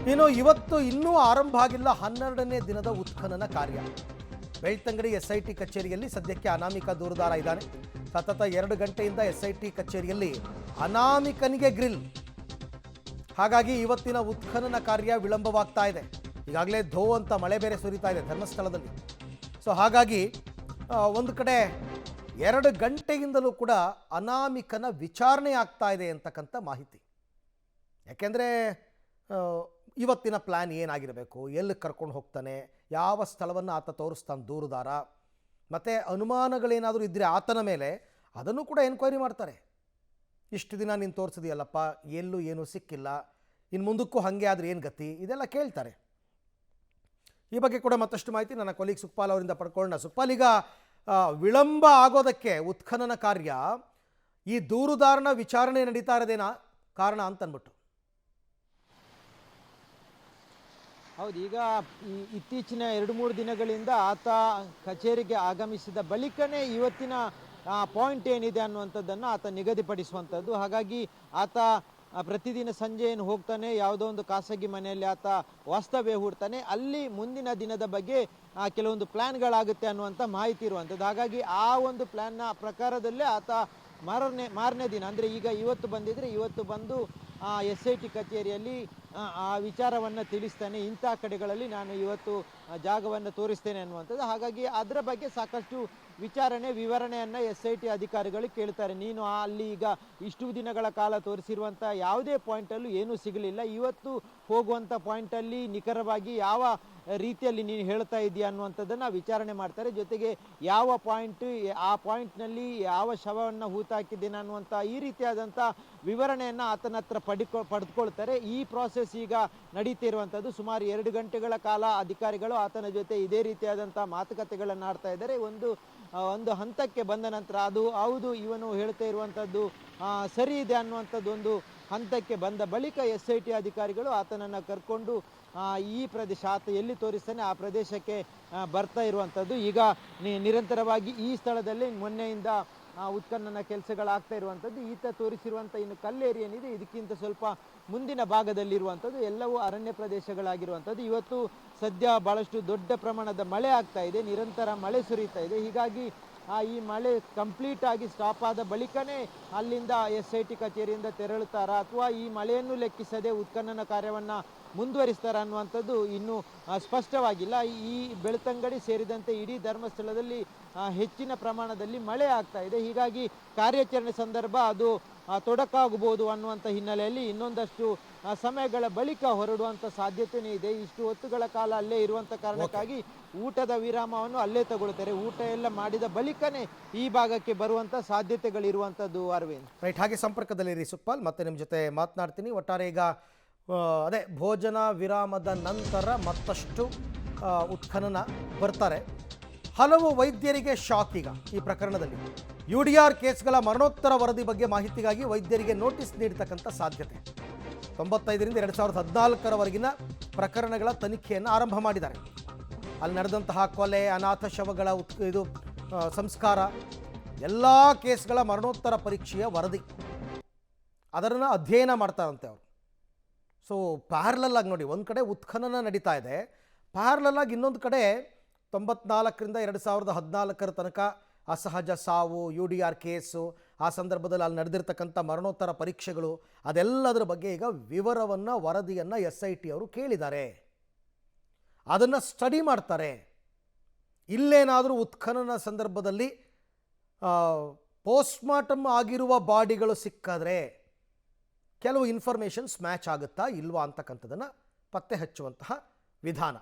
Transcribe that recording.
ಇನ್ನು ಇವತ್ತು ಇನ್ನೂ ಆರಂಭ ಆಗಿಲ್ಲ 12ನೇ ದಿನದ ಉತ್ಖನನ ಕಾರ್ಯ. ಬೆಳ್ತಂಗಡಿ SIT ಕಚೇರಿಯಲ್ಲಿ ಸದ್ಯಕ್ಕೆ ಅನಾಮಿಕ ದೂರುದಾರ ಇದ್ದಾನೆ. ಸತತ 2 ಗಂಟೆಯಿಂದ SIT ಕಚೇರಿಯಲ್ಲಿ ಅನಾಮಿಕನಿಗೆ ಗ್ರಿಲ್. ಹಾಗಾಗಿ ಇವತ್ತಿನ ಉತ್ಖನನ ಕಾರ್ಯ ವಿಳಂಬವಾಗ್ತಾ ಇದೆ. ಈಗಾಗಲೇ ಧೋ ಅಂತ ಮಳೆ ಬೇರೆ ಸುರಿತಾ ಇದೆ ಧರ್ಮಸ್ಥಳದಲ್ಲಿ. ಸೊ ಹಾಗಾಗಿ ಒಂದು ಕಡೆ 2 ಗಂಟೆಯಿಂದಲೂ ಕೂಡ ಅನಾಮಿಕನ ವಿಚಾರಣೆ ಆಗ್ತಾ ಇದೆ ಅಂತಕ್ಕಂಥ ಮಾಹಿತಿ. ಯಾಕೆಂದರೆ ಇವತ್ತಿನ ಪ್ಲ್ಯಾನ್ ಏನಾಗಿರಬೇಕು, ಎಲ್ಲಿ ಕರ್ಕೊಂಡು ಹೋಗ್ತಾನೆ, ಯಾವ ಸ್ಥಳವನ್ನು ಆತ ತೋರಿಸ್ತಾನೆ ದೂರುದಾರ, ಮತ್ತು ಅನುಮಾನಗಳೇನಾದರೂ ಇದ್ದರೆ ಆತನ ಮೇಲೆ ಅದನ್ನು ಕೂಡ ಎನ್ಕ್ವೈರಿ ಮಾಡ್ತಾರೆ. ಇಷ್ಟು ದಿನ ನೀನು ತೋರಿಸಿದೆಯಲ್ಲಪ್ಪ, ಎಲ್ಲೂ ಏನೂ ಸಿಕ್ಕಿಲ್ಲ, ಇನ್ನು ಮುಂದಕ್ಕೂ ಹಾಗೆ ಆದರೆ ಏನು ಗತಿ, ಇದೆಲ್ಲ ಕೇಳ್ತಾರೆ. ಈ ಬಗ್ಗೆ ಕೂಡ ಮತ್ತಷ್ಟು ಮಾಹಿತಿ ನನ್ನ ಕೊಲೀಗ್ ಸುಖಪಾಲ್ ಅವರಿಂದ ಪಡ್ಕೊಳ್ಳೋಣ. ಸುಖಪಾಲ್, ಈಗ ವಿಳಂಬ ಆಗೋದಕ್ಕೆ ಉತ್ಖನನ ಕಾರ್ಯ ಈ ದೂರುದಾರನ ವಿಚಾರಣೆ ನಡೀತಾ ಇರೋದೇನಾ ಕಾರಣ ಅಂತನ್ಬಿಟ್ಟು? ಹೌದು, ಈಗ ಇತ್ತೀಚಿನ 2-3 ದಿನಗಳಿಂದ ಆತ ಕಚೇರಿಗೆ ಆಗಮಿಸಿದ ಬಳಿಕನೇ ಇವತ್ತಿನ ಪಾಯಿಂಟ್ ಏನಿದೆ ಅನ್ನುವಂಥದ್ದನ್ನು ಆತ ನಿಗದಿಪಡಿಸುವಂಥದ್ದು. ಹಾಗಾಗಿ ಆತ ಪ್ರತಿದಿನ ಸಂಜೆ ಏನು ಹೋಗ್ತಾನೆ, ಯಾವುದೋ ಒಂದು ಖಾಸಗಿ ಮನೆಯಲ್ಲಿ ಆತ ವಾಸ್ತವ್ಯ ಹೂಡ್ತಾನೆ, ಅಲ್ಲಿ ಮುಂದಿನ ದಿನದ ಬಗ್ಗೆ ಕೆಲವೊಂದು ಪ್ಲ್ಯಾನ್ಗಳಾಗುತ್ತೆ ಅನ್ನುವಂಥ ಮಾಹಿತಿ ಇರುವಂಥದ್ದು. ಹಾಗಾಗಿ ಆ ಒಂದು ಪ್ಲ್ಯಾನ್ನ ಪ್ರಕಾರದಲ್ಲೇ ಆತ ಮಾರನೇ ದಿನ ಅಂದರೆ ಈಗ ಇವತ್ತು ಬಂದಿದ್ರೆ ಇವತ್ತು ಬಂದು SIT ಕಚೇರಿಯಲ್ಲಿ ಆ ವಿಚಾರವನ್ನು ತಿಳಿಸ್ತಾನೆ. ಇಂಥ ಕಡೆಗಳಲ್ಲಿ ನಾನು ಇವತ್ತು ಜಾಗವನ್ನು ತೋರಿಸ್ತೇನೆ ಅನ್ನುವಂಥದ್ದು. ಹಾಗಾಗಿ ಅದರ ಬಗ್ಗೆ ಸಾಕಷ್ಟು ವಿವರಣೆಯನ್ನು SIT ಅಧಿಕಾರಿಗಳು ಕೇಳ್ತಾರೆ. ನೀನು ಅಲ್ಲಿ ಈಗ ಇಷ್ಟು ದಿನಗಳ ಕಾಲ ತೋರಿಸಿರುವಂಥ ಯಾವುದೇ ಪಾಯಿಂಟಲ್ಲೂ ಏನೂ ಸಿಗಲಿಲ್ಲ, ಇವತ್ತು ಹೋಗುವಂಥ ಪಾಯಿಂಟಲ್ಲಿ ನಿಖರವಾಗಿ ಯಾವ ರೀತಿಯಲ್ಲಿ ನೀನು ಹೇಳ್ತಾ ಇದೆಯಾ ಅನ್ನುವಂಥದ್ದನ್ನು ವಿಚಾರಣೆ ಮಾಡ್ತಾರೆ. ಜೊತೆಗೆ ಯಾವ ಪಾಯಿಂಟ್, ಆ ಪಾಯಿಂಟ್ನಲ್ಲಿ ಯಾವ ಶವವನ್ನು ಹೂತಾಕಿದ್ದೇನೆ ಅನ್ನುವಂಥ ಈ ರೀತಿಯಾದಂಥ ವಿವರಣೆಯನ್ನು ಆತನ ಹತ್ರ ಪಡೆದುಕೊಳ್ತಾರೆ. ಈ ಪ್ರಾಸೆಸ್ ಈಗ ನಡೀತಿರುವಂಥದ್ದು. ಸುಮಾರು 2 ಗಂಟೆಗಳ ಕಾಲ ಅಧಿಕಾರಿಗಳು ಆತನ ಜೊತೆ ಇದೇ ರೀತಿಯಾದಂಥ ಮಾತುಕತೆಗಳನ್ನು ಆಡ್ತಾ ಇದ್ದಾರೆ. ಒಂದು ಹಂತಕ್ಕೆ ಬಂದ ನಂತರ ಅದು ಹೌದು, ಇವನು ಹೇಳ್ತಾ ಇರುವಂಥದ್ದು ಸರಿ ಇದೆ ಅನ್ನುವಂಥದ್ದು ಒಂದು ಹಂತಕ್ಕೆ ಬಂದ ಬಳಿಕ SIT ಅಧಿಕಾರಿಗಳು ಆತನನ್ನು ಕರ್ಕೊಂಡು ಈ ಪ್ರದೇಶ, ಆತ ಎಲ್ಲಿ ತೋರಿಸ್ತಾನೆ ಆ ಪ್ರದೇಶಕ್ಕೆ ಬರ್ತಾ ಇರುವಂಥದ್ದು. ಈಗ ನಿರಂತರವಾಗಿ ಈ ಸ್ಥಳದಲ್ಲಿ ಮೊನ್ನೆಯಿಂದ ಉತ್ಖನನ ಕೆಲಸಗಳಾಗ್ತಾ ಇರುವಂಥದ್ದು. ಈತ ತೋರಿಸಿರುವಂಥ ಇನ್ನು ಕಲ್ಲೇರಿ ಏನಿದೆ ಇದಕ್ಕಿಂತ ಸ್ವಲ್ಪ ಮುಂದಿನ ಭಾಗದಲ್ಲಿರುವಂಥದ್ದು ಎಲ್ಲವೂ ಅರಣ್ಯ ಪ್ರದೇಶಗಳಾಗಿರುವಂಥದ್ದು. ಇವತ್ತು ಸದ್ಯ ಭಾಳಷ್ಟು ದೊಡ್ಡ ಪ್ರಮಾಣದ ಮಳೆ ಆಗ್ತಾ ಇದೆ, ನಿರಂತರ ಮಳೆ ಸುರಿತಾ ಇದೆ. ಹೀಗಾಗಿ ಈ ಮಳೆ ಕಂಪ್ಲೀಟ್ ಆಗಿ ಸ್ಟಾಪ್ ಆದ ಬಳಿಕನೇ ಅಲ್ಲಿಂದ SIT ಕಚೇರಿಯಿಂದ ತೆರಳುತ್ತಾರಾ ಅಥವಾ ಈ ಮಳೆಯನ್ನು ಲೆಕ್ಕಿಸದೆ ಉತ್ಖನನ ಕಾರ್ಯವನ್ನು ಮುಂದುವರಿಸ್ತಾರ ಅನ್ನುವಂಥದ್ದು ಇನ್ನೂ ಸ್ಪಷ್ಟವಾಗಿಲ್ಲ. ಈ ಬೆಳ್ತಂಗಡಿ ಸೇರಿದಂತೆ ಇಡೀ ಧರ್ಮಸ್ಥಳದಲ್ಲಿ ಹೆಚ್ಚಿನ ಪ್ರಮಾಣದಲ್ಲಿ ಮಳೆ ಆಗ್ತಾ ಇದೆ. ಹೀಗಾಗಿ ಕಾರ್ಯಾಚರಣೆ ಸಂದರ್ಭ ಅದು ತೊಡಕಾಗಬಹುದು ಅನ್ನುವಂಥ ಹಿನ್ನೆಲೆಯಲ್ಲಿ ಇನ್ನೊಂದಷ್ಟು ಸಮಯಗಳ ಬಳಿಕ ಹೊರಡುವಂಥ ಸಾಧ್ಯತೆಯೇ ಇದೆ. ಇಷ್ಟು ಹೊತ್ತುಗಳ ಕಾಲ ಅಲ್ಲೇ ಇರುವಂಥ ಕಾರಣಕ್ಕಾಗಿ ಊಟದ ವಿರಾಮವನ್ನು ಅಲ್ಲೇ ತಗೊಳ್ತಾರೆ. ಊಟ ಎಲ್ಲ ಮಾಡಿದ ಬಳಿಕನೇ ಈ ಭಾಗಕ್ಕೆ ಬರುವಂಥ ಸಾಧ್ಯತೆಗಳಿರುವಂಥದ್ದು. ಅರವಿಂದ್, ರೈಟ್, ಹಾಗೆ ಸಂಪರ್ಕದಲ್ಲಿರಿ ಸುಖಪಾಲ್, ಮತ್ತೆ ನಿಮ್ಮ ಜೊತೆ ಮಾತನಾಡ್ತೀನಿ. ಒಟ್ಟಾರೆ ಈಗ ಅದೇ ಭೋಜನ ವಿರಾಮದ ನಂತರ ಮತ್ತಷ್ಟು ಉತ್ಖನನ ಬರ್ತಾರೆ. ಹಲವು ವೈದ್ಯರಿಗೆ ಶಾಕ್ ಈಗ ಈ ಪ್ರಕರಣದಲ್ಲಿ. UDR ಕೇಸ್ಗಳ ಮರಣೋತ್ತರ ವರದಿ ಬಗ್ಗೆ ಮಾಹಿತಿಗಾಗಿ ವೈದ್ಯರಿಗೆ ನೋಟಿಸ್ ನೀಡತಕ್ಕಂಥ ಸಾಧ್ಯತೆ. 95ರಿಂದ 2014ರವರೆಗಿನ ಪ್ರಕರಣಗಳ ತನಿಖೆಯನ್ನು ಆರಂಭ ಮಾಡಿದ್ದಾರೆ. ಅಲ್ಲಿ ನಡೆದಂತಹ ಕೊಲೆ, ಅನಾಥ ಶವಗಳ ಸಂಸ್ಕಾರ, ಎಲ್ಲ ಕೇಸ್ಗಳ ಮರಣೋತ್ತರ ಪರೀಕ್ಷೆಯ ವರದಿ ಅದನ್ನು ಅಧ್ಯಯನ ಮಾಡ್ತಾರಂತೆ ಅವರು. ಸೊ ಪ್ಯಾರಲಲ್ ಆಗಿ ನೋಡಿ, ಒಂದು ಕಡೆ ಉತ್ಖನನ ನಡೀತಾ ಇದೆ, ಪ್ಯಾರಲಲ್ ಆಗಿ ಇನ್ನೊಂದು ಕಡೆ 94ರಿಂದ 2014 ತನಕ ಅಸಹಜ ಸಾವು, UDR ಕೇಸು, ಆ ಸಂದರ್ಭದಲ್ಲಿ ಅಲ್ಲಿ ನಡೆದಿರ್ತಕ್ಕಂಥ ಮರಣೋತ್ತರ ಪರೀಕ್ಷೆಗಳು, ಅದೆಲ್ಲದರ ಬಗ್ಗೆ ಈಗ ವಿವರವನ್ನು, ವರದಿಯನ್ನು SIT ಅವರು ಕೇಳಿದ್ದಾರೆ. ಅದನ್ನು ಸ್ಟಡಿ ಮಾಡ್ತಾರೆ. ಇಲ್ಲೇನಾದರೂ ಉತ್ಖನನ ಸಂದರ್ಭದಲ್ಲಿ ಪೋಸ್ಟ್ಮಾರ್ಟಮ್ ಆಗಿರುವ ಬಾಡಿಗಳು ಸಿಕ್ಕಾದರೆ ಕೆಲವು ಇನ್ಫಾರ್ಮೇಷನ್ಸ್ ಮ್ಯಾಚ್ ಆಗುತ್ತಾ ಇಲ್ವಾ ಅಂತಕ್ಕಂಥದ್ದನ್ನು ಪತ್ತೆ ಹಚ್ಚುವಂತಹ ವಿಧಾನ.